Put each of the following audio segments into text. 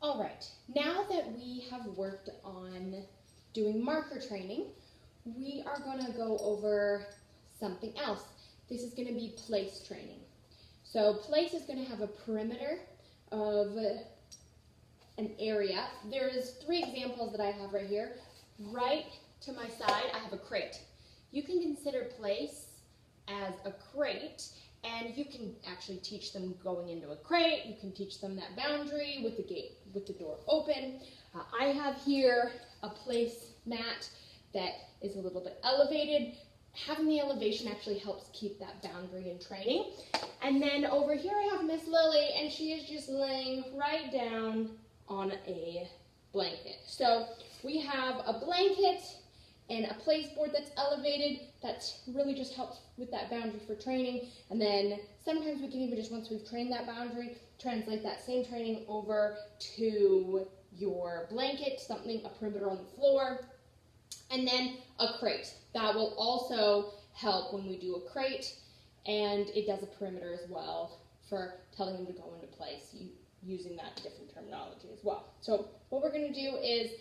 All right, now that we have worked on doing marker training, we are going to go over something else. This is going to be place training. So place is going to have a perimeter of an area. There's 3 examples that I have right here. Right to my side, I have a crate. You can consider place as a crate, and you can actually teach them going into a crate. You can teach them that boundary with the gate, with the door open. I have here a place mat that is a little bit elevated. Having the elevation actually helps keep that boundary in training. And then over here I have Miss Lily, and she is just laying right down on a blanket. So we have a blanket and a place board that's elevated. That really just helps with that boundary for training. And then sometimes we can even just, once we've trained that boundary, translate that same training over to your blanket, something, a perimeter on the floor. And then a crate. That will also help when we do a crate, and it does a perimeter as well for telling them to go into place, using that different terminology as well. So what we're going to do is,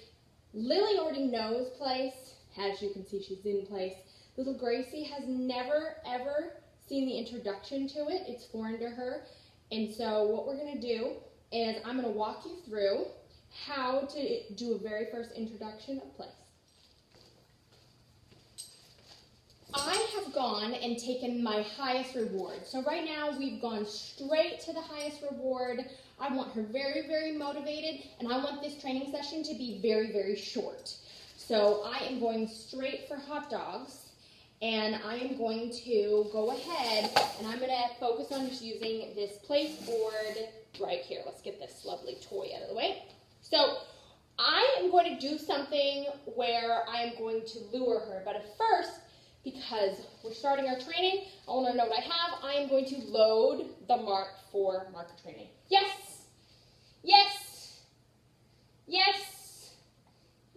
Lily already knows place. As you can see, she's in place. Little Gracie has never, ever seen the introduction to it. It's foreign to her. And so what we're going to do is I'm going to walk you through how to do a very first introduction of place. I have gone and taken my highest reward. So right now we've gone straight to the highest reward. I want her very, very motivated, and I want this training session to be very, very short. So I am going straight for hot dogs, and I am going to go ahead and I'm going to focus on just using this place board right here. Let's get this lovely toy out of the way. So I am going to do something where I am going to lure her, but at first, because we're starting our training, I want to know what I have. I am going to load the mark for marker training. Yes, yes, yes,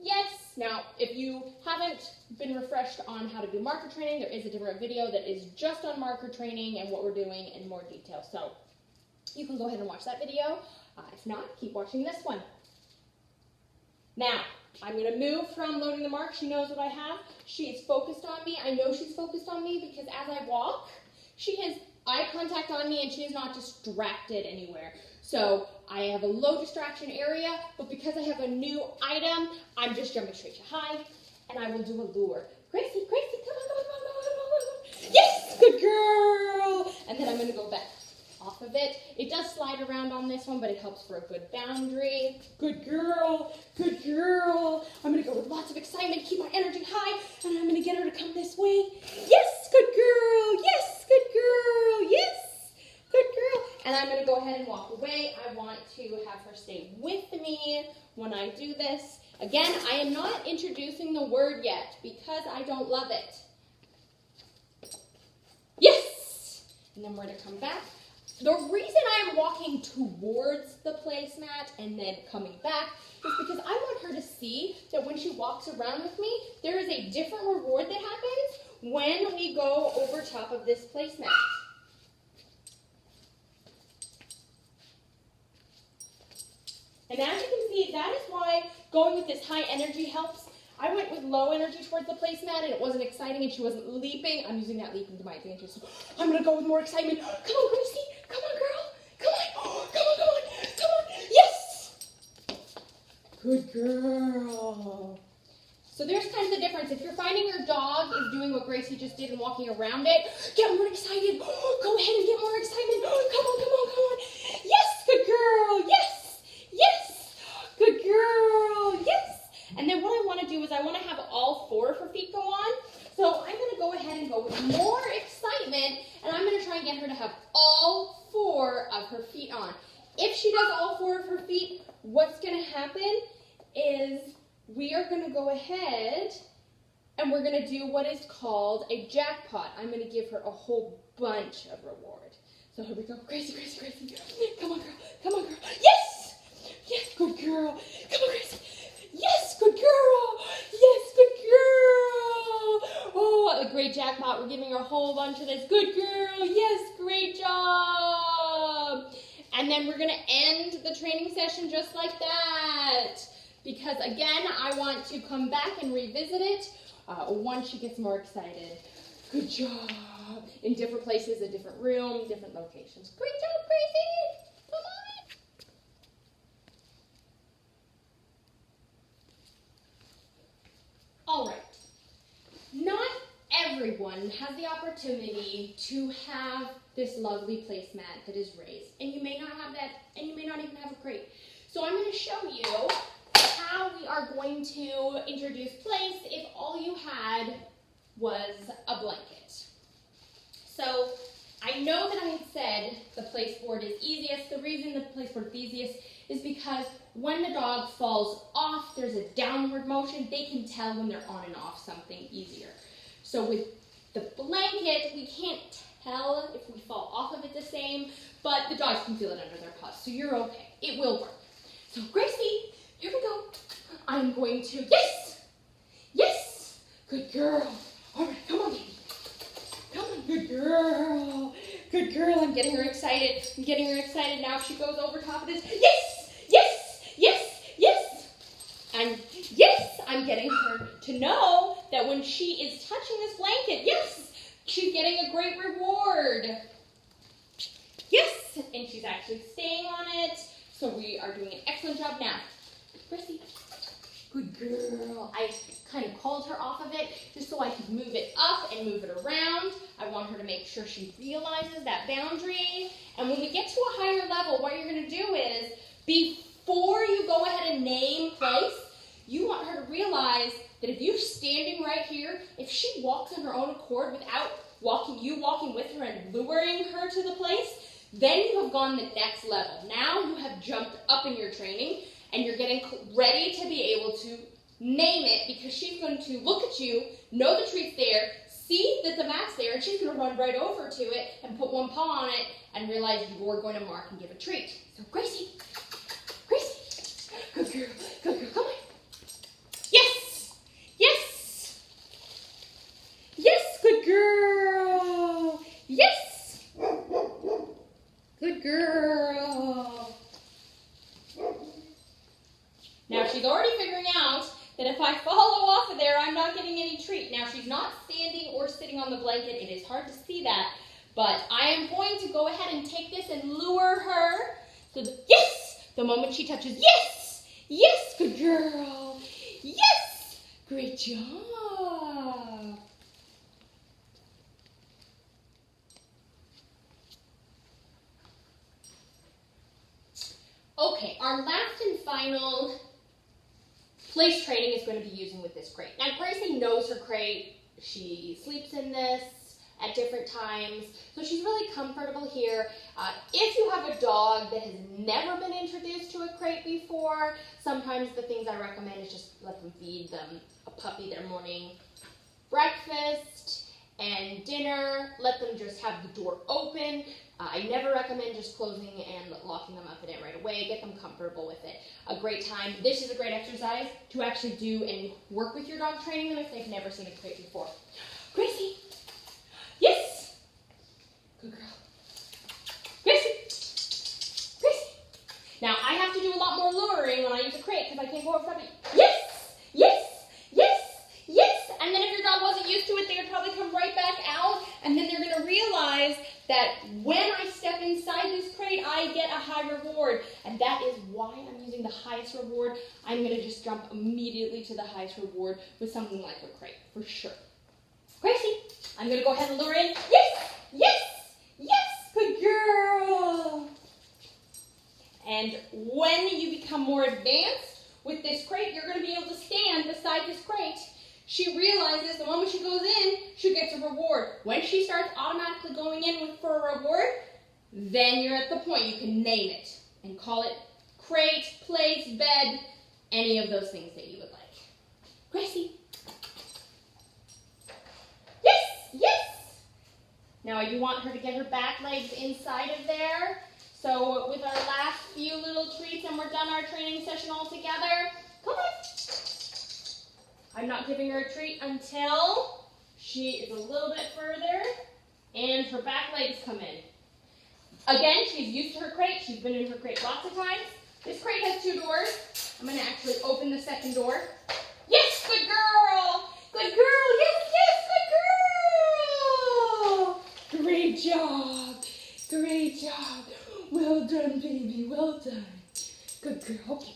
yes. Now, if you haven't been refreshed on how to do marker training, there is a different video that is just on marker training and what we're doing in more detail. So you can go ahead and watch that video. If not, keep watching this one. Now, I'm going to move from loading the mark. She knows what I have. She is focused on me. I know she's focused on me because as I walk, she has eye contact on me and she is not distracted anywhere. So I have a low distraction area, but because I have a new item, I'm just jumping straight to high, and I will do a lure. Gracie, Gracie, come on, come on, come on, come on, come on. Yes, good girl. And then I'm going to go back off of it. It does slide around on this one, but it helps for a good boundary. Good girl, good girl. I'm going to go with lots of excitement, keep my energy high, and I'm going to get her to come this way. Yes, good girl. Yes, good girl. Yes, good girl. And I'm going to go ahead and walk away. I want to have her stay with me when I do this. Again, I am not introducing the word yet because I don't love it. Yes. And then we're going to come back. The reason I'm walking towards the placemat and then coming back is because I want her to see that when she walks around with me, there is a different reward that happens when we go over top of this placemat. And as you can see, that is why going with this high energy helps. I went with low energy towards the placemat and it wasn't exciting and she wasn't leaping. I'm using that leaping to my advantage. So I'm going to go with more excitement. Come on, Gracie. Come on, girl. Come on. Come on, come on. Come on. Yes. Good girl. So there's kind of the difference. If you're finding your dog is doing what Gracie just did and walking around it, get more excited. Go ahead and get more excitement. Come on, come on, come on. Yes, good girl. Yes. Yes. Good girl. Yes. And then what I want to do is I want to have all 4 of her feet go on. So I'm going to go ahead and go with more excitement, and I'm going to try and get her to have all 4 of her feet on. If she does all 4 of her feet, what's going to happen is we are going to go ahead and we're going to do what is called a jackpot. I'm going to give her a whole bunch of reward. So here we go. Gracie, Gracie, Gracie. Come on, girl. Come on, girl. Yes! Yes, good girl. Come on, Gracie. Yes, good girl. Yes, good girl. Oh, a great jackpot. We're giving her a whole bunch of this. Good girl. Yes, great job. And then we're gonna end the training session just like that. Because again, I want to come back and revisit it once she gets more excited. Good job. In different places, a different room, different locations. Great job, Gracie. Come on. All right. Not everyone has the opportunity to have this lovely placemat that is raised. And you may not have that, and you may not even have a crate. So I'm going to show you how we are going to introduce place if all you had was a blanket. So I know that I had said the place board is easiest. The reason the place board is easiest is because when the dog falls off, there's a downward motion. They can tell when they're on and off something easier. So with the blanket, we can't tell if we fall off of it the same, but the dogs can feel it under their paws, so you're okay. It will work. So Gracie, here we go. I'm going to, yes, yes, good girl. All right, come on, baby. Come on, good girl. Good girl, I'm getting her excited. I'm getting her excited now. She goes over top of this. Yes, yes, yes, yes. And yes, I'm getting her to know that when she is touching this blanket, yes, she's getting a great reward. Yes, and she's actually staying on it. So we are doing an excellent job now. Gracie, good girl. I kind of called her off of it just so I could move it up and move it around. I want her to make sure she realizes that boundary. And when we get to a higher level, what you're going to do is, before you go ahead and name place, you want her to realize that if you're standing right here, if she walks on her own accord without you walking with her and luring her to the place, then you have gone the next level. Now you have jumped up in your training and you're getting ready to be able to name it, because she's going to look at you, know the treat's there, see that the mat's there, and she's going to run right over to it and put one paw on it and realize you're going to mark and give a treat. So Gracie, Gracie, good girl, come on. Yes, yes, yes, good girl, yes, good girl. Now she's already figuring out that if I follow off of there, I'm not getting any treat. Now she's not standing or sitting on the blanket. It is hard to see that, but I am going to go ahead and take this and lure her. So yes, the moment she touches, yes, yes, good girl, yes, great job. Okay, our last and final place training is going to be using with this crate. Now, Gracie knows her crate. She sleeps in this at different times, so she's really comfortable here. If you have a dog that has never been introduced to a crate before, sometimes the things I recommend is just let them feed them a puppy their morning breakfast and dinner. Let them just have the door open. I never recommend just closing and locking them up in it right away. Get them comfortable with it. A great time. This is a great exercise to actually do and work with your dog, training them if they've never seen a crate before. Gracie. Yes. Good girl. Gracie. Gracie. Now, I have to do a lot more luring when I use a crate because I can't go over top of you. Yes. Yes. Yes. Yes. And then if your dog wasn't used to it, they would probably come right back out, and then they're going to realize that when I step inside this crate, I get a high reward. And that is why I'm using the highest reward. I'm going to just jump immediately to the highest reward with something like a crate, for sure. Gracie, I'm going to go ahead and lure in. Yes, yes, yes, good girl. And when you become more advanced with this crate, you're going to be able to stand beside this crate. She realizes the moment she goes in, she gets a reward. When she starts automatically going in for a reward, then you're at the point you can name it and call it crate, place, bed, any of those things that you would like. Gracie. Yes, yes. Now you want her to get her back legs inside of there. So with our last few little treats and we're done our training session all together, come on. I'm not giving her a treat until she is a little bit further and her back legs come in. Again, she's used to her crate. She's been in her crate lots of times. This crate has 2 doors. I'm going to actually open the second door. Yes, good girl. Good girl. Yes, yes, good girl. Great job. Great job. Well done, baby. Well done. Good girl. Okay.